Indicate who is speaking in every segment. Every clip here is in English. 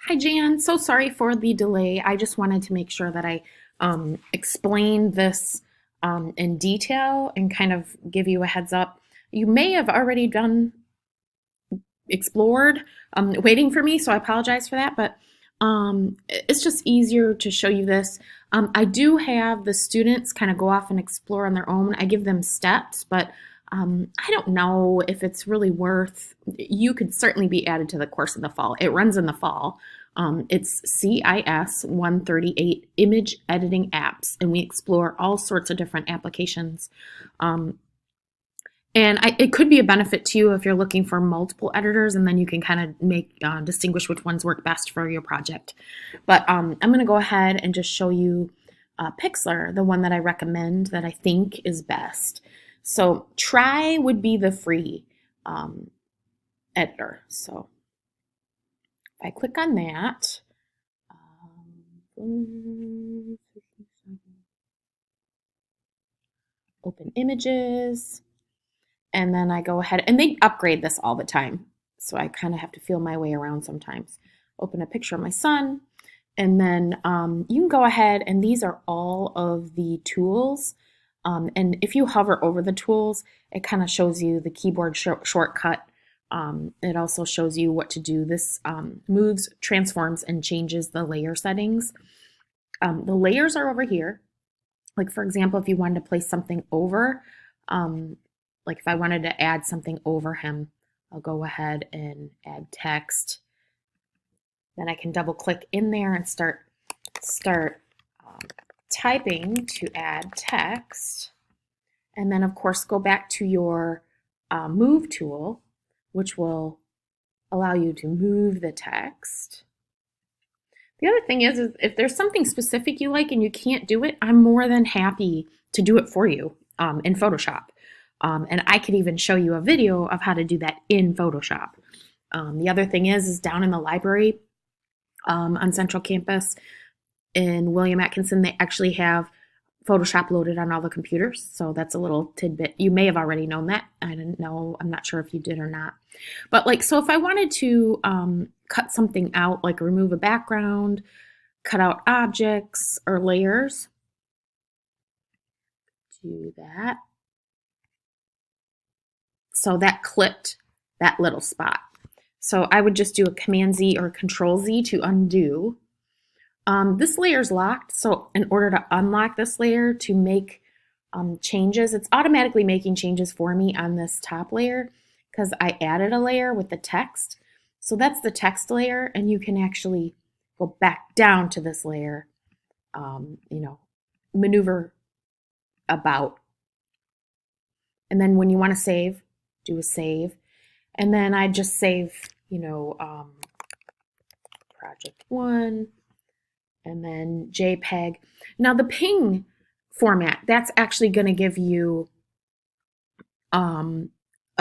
Speaker 1: Hi, Jan. So sorry for the delay. I just wanted to make sure that I explained this in detail and kind of give you a heads up. You may have already explored, waiting for me, so I apologize for that, but it's just easier to show you this. I do have the students kind of go off and explore on their own. I give them steps, but I don't know if it's really worth. You could certainly be added to the course in the fall. It runs in the fall. It's CIS 138 Image Editing Apps, and we explore all sorts of different applications. Um, it could be a benefit to you if you're looking for multiple editors, and then you can kind of make distinguish which ones work best for your project. But I'm going to go ahead and just show you Pixlr, the one that I recommend that I think is best. So Try would be the free editor. So if I click on that, open images, and then I go ahead, and they upgrade this all the time. So I kind of have to feel my way around sometimes. Open a picture of my son, and then you can go ahead, and these are all of the tools. And if you hover over the tools, it kind of shows you the keyboard shortcut. It also shows you what to do. This moves, transforms, and changes the layer settings. The layers are over here. Like, for example, if you wanted to place something over, like if I wanted to add something over him, I'll go ahead and add text. Then I can double click in there and start typing to add text. And then, of course, go back to your move tool, which will allow you to move the text. The other thing is if there's something specific you like and you can't do it, I'm more than happy to do it for you in Photoshop. And I could even show you a video of how to do that in Photoshop. The other thing is down in the library on Central Campus in William Atkinson, they actually have Photoshop loaded on all the computers. So that's a little tidbit. You may have already known that. I didn't know. I'm not sure if you did or not. But like, so if I wanted to cut something out, like remove a background, cut out objects or layers, do that. So that clipped that little spot. So I would just do a Command Z or Control Z to undo. This layer is locked, so in order to unlock this layer to make changes, it's automatically making changes for me on this top layer because I added a layer with the text. So that's the text layer, and you can actually go back down to this layer, maneuver about. And then when you want to save, do a save. And then I just save, project 1. And then JPEG. Now the PNG format, that's actually going to give you a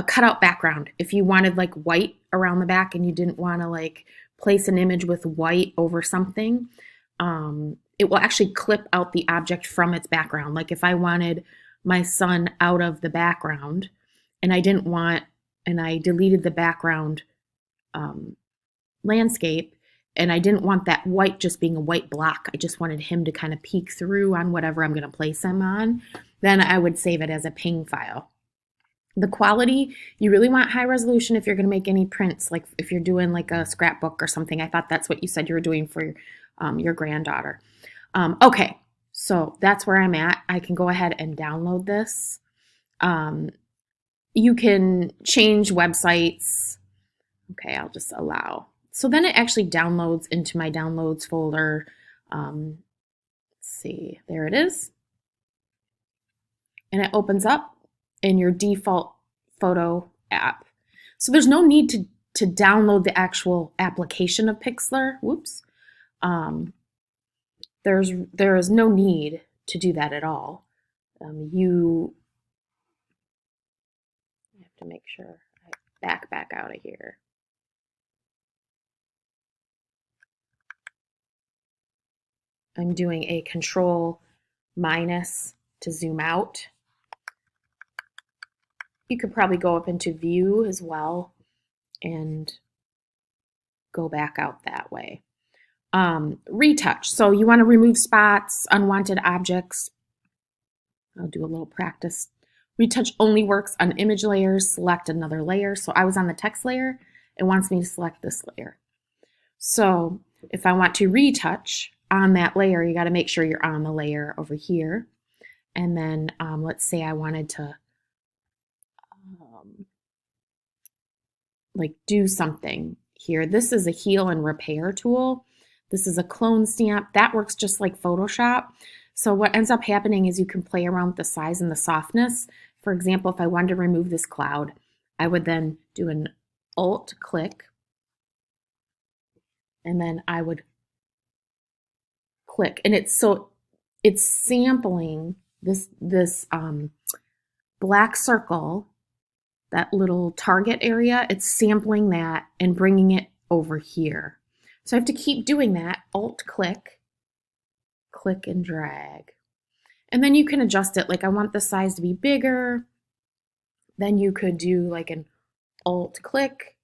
Speaker 1: cutout background. If you wanted like white around the back and you didn't want to like place an image with white over something, it will actually clip out the object from its background. Like if I wanted my son out of the background and I deleted the background landscape, and I didn't want that white just being a white block. I just wanted him to kind of peek through on whatever I'm going to place him on. Then I would save it as a PNG file. The quality, you really want high resolution if you're going to make any prints, like if you're doing like a scrapbook or something. I thought that's what you said you were doing for your granddaughter. Okay, so that's where I'm at. I can go ahead and download this. You can change websites. Okay, I'll just allow. So then it actually downloads into my downloads folder. Let's see, there it is. And it opens up in your default photo app. So there's no need to download the actual application of Pixlr. Whoops. There is no need to do that at all. You have to make sure I back out of here. I'm doing a Control minus to zoom out. You could probably go up into view as well and go back out that way. Retouch. So you want to remove spots, unwanted objects. I'll do a little practice. Retouch only works on image layers. Select another layer. So I was on the text layer. It wants me to select this layer. So if I want to retouch on that layer, you got to make sure you're on the layer over here. And then let's say I wanted to like do something here. This is a heal and repair tool. This is a clone stamp. That works just like Photoshop. So what ends up happening is you can play around with the size and the softness. For example, if I wanted to remove this cloud, I would then do an Alt click, and then I would click. And it's sampling this black circle, that little target area. It's sampling that and bringing it over here. So I have to keep doing that. Alt click, click and drag. And then you can adjust it. Like I want the size to be bigger. Then you could do like an Alt click,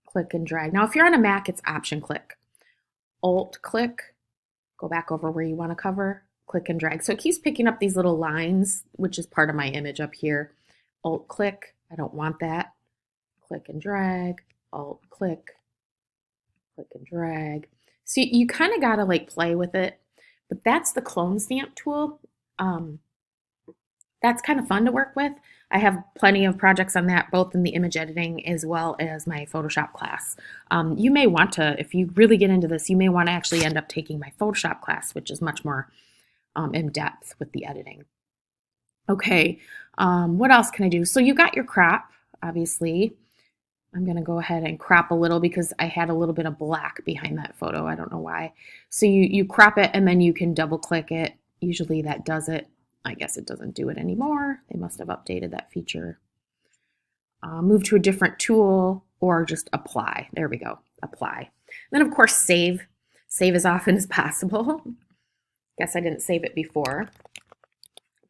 Speaker 1: click and drag. Now if you're on a Mac, it's Option click. Alt click, go back over where you want to cover, click and drag. So it keeps picking up these little lines, which is part of my image up here. Alt click, I don't want that. Click and drag, Alt click, click and drag. So you kind of got to like play with it, but that's the clone stamp tool. That's kind of fun to work with. I have plenty of projects on that, both in the image editing as well as my Photoshop class. You may want to, if you really get into this, you may want to actually end up taking my Photoshop class, which is much more in depth with the editing. Okay, what else can I do? So you got your crop, obviously. I'm going to go ahead and crop a little because I had a little bit of black behind that photo. I don't know why. So you crop it and then you can double click it. Usually that does it. I guess it doesn't do it anymore. They must have updated that feature. Move to a different tool or just apply. There we go. Apply. And then of course save. Save as often as possible. Guess I didn't save it before.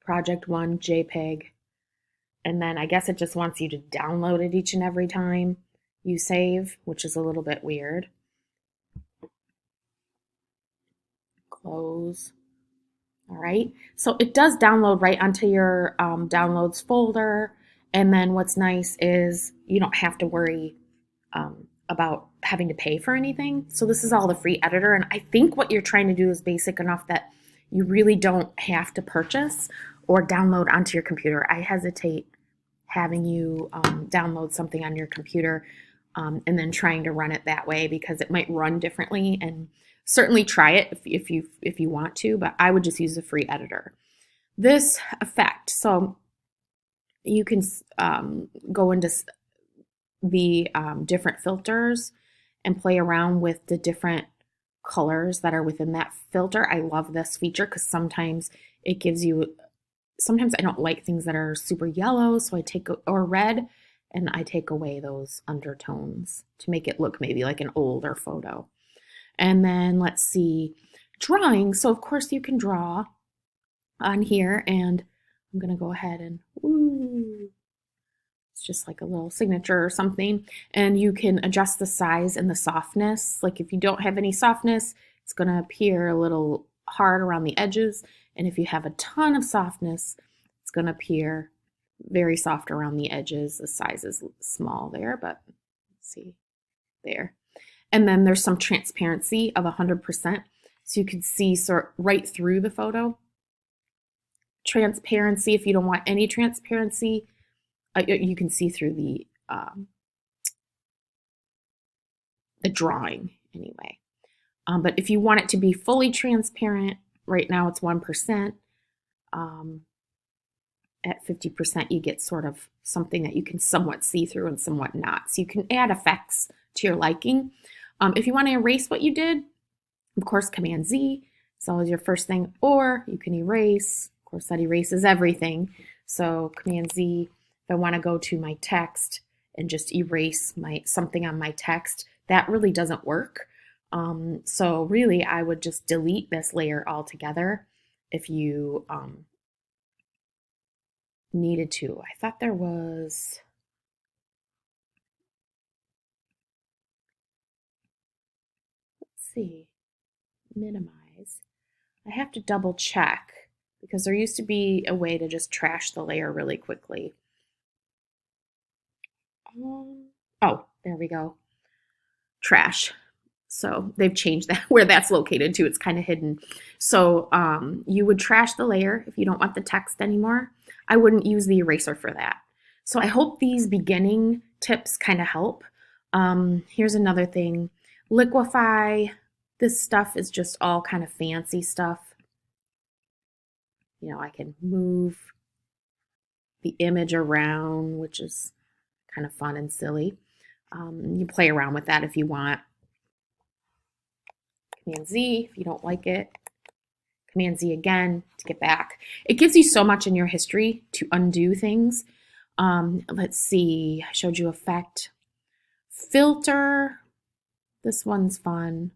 Speaker 1: Project 1 JPEG. And then I guess it just wants you to download it each and every time you save, which is a little bit weird. Close. All right, so it does download right onto your downloads folder. And then what's nice is you don't have to worry about having to pay for anything. So this is all the free editor. And I think what you're trying to do is basic enough that you really don't have to purchase or download onto your computer. I hesitate having you download something on your computer and then trying to run it that way because it might run differently. And certainly try it if you want to, but I would just use a free editor. This effect, so you can go into the different filters and play around with the different colors that are within that filter. I love this feature because sometimes it gives you, sometimes I don't like things that are super yellow, so I take, or red, and I take away those undertones to make it look maybe like an older photo. And then let's see, drawing. So of course you can draw on here, and I'm gonna go ahead and, it's just like a little signature or something. And you can adjust the size and the softness. Like if you don't have any softness, it's gonna appear a little hard around the edges. And if you have a ton of softness, it's gonna appear very soft around the edges. The size is small there, but let's see, there. And then there's some transparency of 100%. So you can see sort right through the photo. Transparency, if you don't want any transparency, you can see through the drawing anyway. But if you want it to be fully transparent, right now it's 1%. At 50%, you get sort of something that you can somewhat see through and somewhat not. So you can add effects to your liking. If you want to erase what you did, of course, Command Z is always your first thing, or you can erase. Of course, that erases everything. So Command Z, if I want to go to my text and just erase something on my text, that really doesn't work. So really, I would just delete this layer altogether if you needed to. I thought there was... Let's see. minimize. I have to double check because there used to be a way to just trash the layer really quickly. Oh, there we go. Trash. So they've changed that where that's located too. It's kind of hidden. So you would trash the layer if you don't want the text anymore. I wouldn't use the eraser for that. So I hope these beginning tips kind of help. Here's another thing. Liquify. This stuff is just all kind of fancy stuff. You know, I can move the image around, which is kind of fun and silly. You play around with that if you want. Command Z if you don't like it. Command Z again to get back. It gives you so much in your history to undo things. Let's see, I showed you effect. Filter, this one's fun.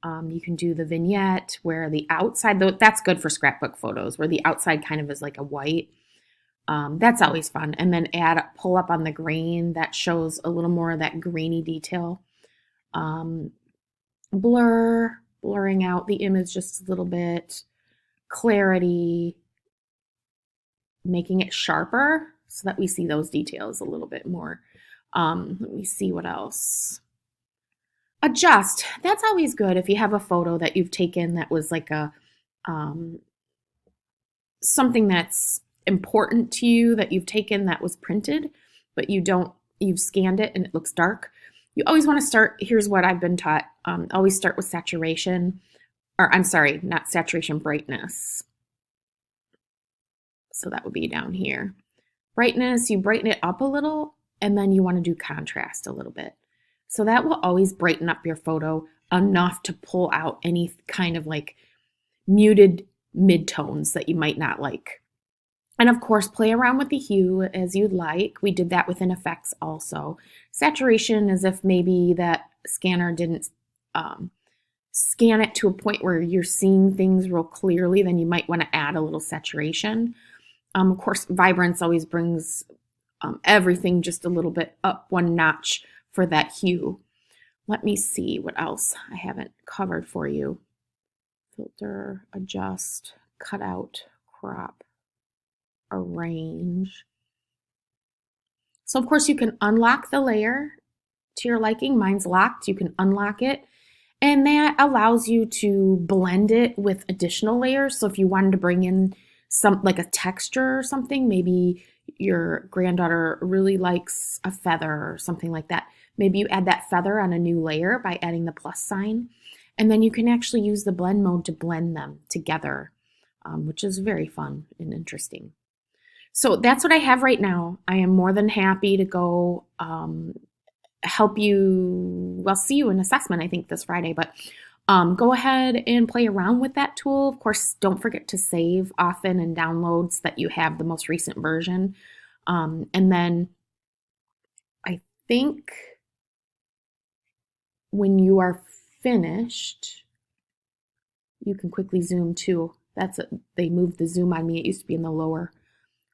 Speaker 1: You can do the vignette where the outside, that's good for scrapbook photos, where the outside kind of is like a white. That's always fun. And then pull up on the grain, that shows a little more of that grainy detail. Blur, blurring out the image just a little bit. Clarity, making it sharper so that we see those details a little bit more. Let me see what else. Adjust. That's always good if you have a photo that you've taken that was like a something that's important to you that you've taken that was printed, but you've scanned it and it looks dark. You always want to start, here's what I've been taught, always start with saturation, or I'm sorry, not saturation, brightness. So that would be down here. Brightness, you brighten it up a little, and then you want to do contrast a little bit. So that will always brighten up your photo enough to pull out any kind of like muted midtones that you might not like. And of course, play around with the hue as you'd like. We did that within effects also. Saturation is if maybe that scanner didn't scan it to a point where you're seeing things real clearly, then you might want to add a little saturation. Of course, vibrance always brings everything just a little bit up one notch for that hue. Let me see what else I haven't covered for you. Filter, adjust, cut out, crop, arrange. So of course you can unlock the layer to your liking. Mine's locked. You can unlock it. And that allows you to blend it with additional layers. So if you wanted to bring in some like a texture or something, maybe your granddaughter really likes a feather or something like that. Maybe you add that feather on a new layer by adding the plus sign. And then you can actually use the blend mode to blend them together, which is very fun and interesting. So that's what I have right now. I am more than happy to go help you, well, see you in assessment, I think this Friday, but go ahead and play around with that tool. Of course, don't forget to save often and download so that you have the most recent version. And then I think when you are finished, you can quickly zoom too. They moved the zoom on me. It used to be in the lower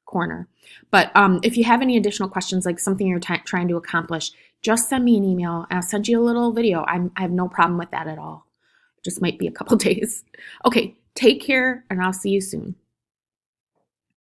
Speaker 1: corner. But if you have any additional questions, like something you're trying to accomplish, just send me an email and I'll send you a little video. I have no problem with that at all. Just might be a couple days. Okay, take care and I'll see you soon.